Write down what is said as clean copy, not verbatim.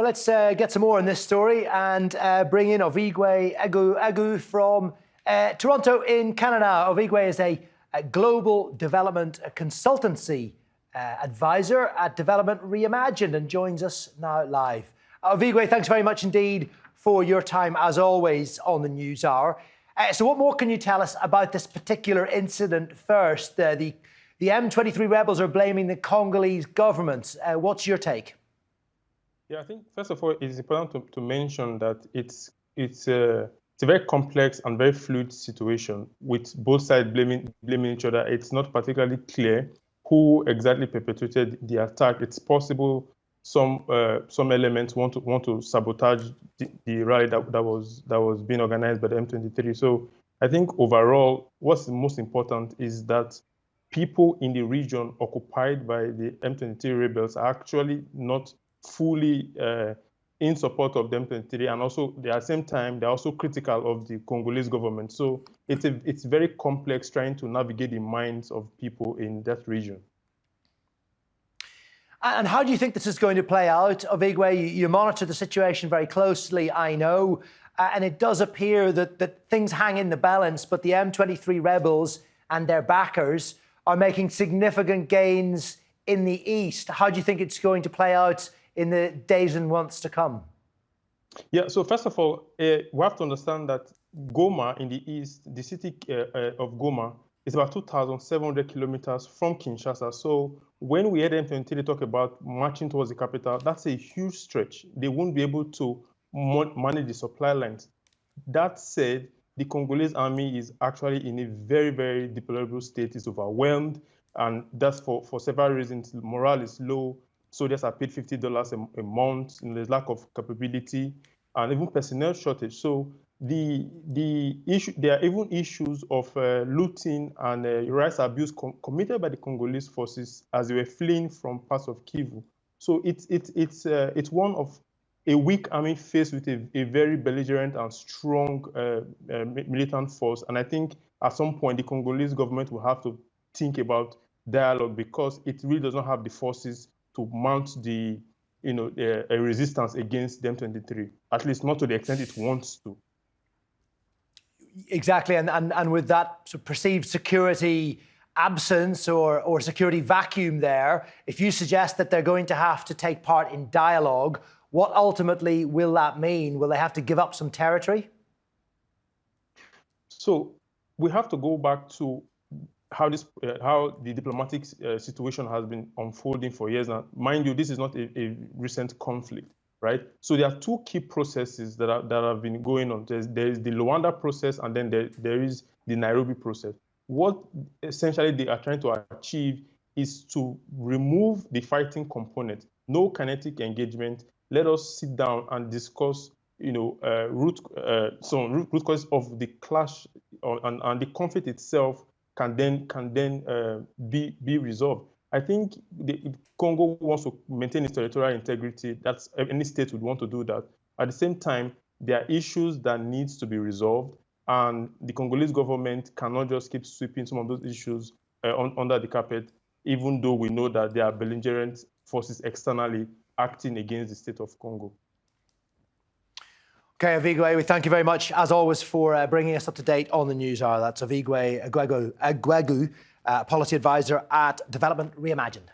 let's get some more on this story and bring in Ovigwe Eguegu from Toronto in Canada. Ovigwe is a global development consultancy advisor at Development Reimagined and joins us now live. Ovigwe, thanks very much indeed for your time, as always, on the News Hour. So what more can you tell us about this particular incident first? The M23 rebels are blaming the Congolese government. What's your take? Yeah, I think, first of all, it's important to mention that it's a very complex and very fluid situation with both sides blaming each other. It's not particularly clear who exactly perpetrated the attack. It's possible some elements want to sabotage the rally that was being organized by the M23. So I think overall, what's most important is that people in the region occupied by the M23 rebels are actually not fully in support of the M23, and also at the same time they're also critical of the Congolese government. So it's very complex trying to navigate the minds of people in that region. And how do you think this is going to play out, Ovigwe? You monitor the situation very closely, I know, and it does appear that things hang in the balance, but the M23 rebels and their backers are making significant gains in the east. How do you think it's going to play out in the days and months to come? Yeah, so first of all, we have to understand that Goma in the east, the city of Goma, is about 2,700 kilometers from Kinshasa. So when we hear M23 talk about marching towards the capital, that's a huge stretch. They won't be able to manage the supply lines. That said, the Congolese army is actually in a very, very deplorable state. It's overwhelmed, and that's for several reasons. Morale is low. Soldiers are paid $50 a month, and there's lack of capability and even personnel shortage. So there are even issues of looting and rights abuse committed by the Congolese forces as they were fleeing from parts of Kivu. So it's one of a weak army faced with a very belligerent and strong militant force. And I think at some point the Congolese government will have to think about dialogue, because it really does not have the forces to mount a resistance against the M23, at least not to the extent it wants to. Exactly, and with that sort of perceived security absence or security vacuum there, if you suggest that they're going to have to take part in dialogue, what ultimately will that mean? Will they have to give up some territory? So we have to go back to how the diplomatic situation has been unfolding for years now. Mind you, this is not a recent conflict, right? So there are two key processes that have been going on. There is the Luanda process, and then there is the Nairobi process. What essentially they are trying to achieve is to remove the fighting component, no kinetic engagement. Let us sit down and discuss, root causes of the clash, and the conflict itself can then be resolved. I think Congo wants to maintain its territorial integrity. That's any state would want to do that. At the same time, there are issues that needs to be resolved, and the Congolese government cannot just keep sweeping some of those issues under the carpet, even though we know that there are belligerent forces externally acting against the state of Congo. Okay, Ovigwe, we thank you very much, as always, for bringing us up to date on the News Hour. That's Ovigwe Eguegu, Policy Advisor at Development Reimagined.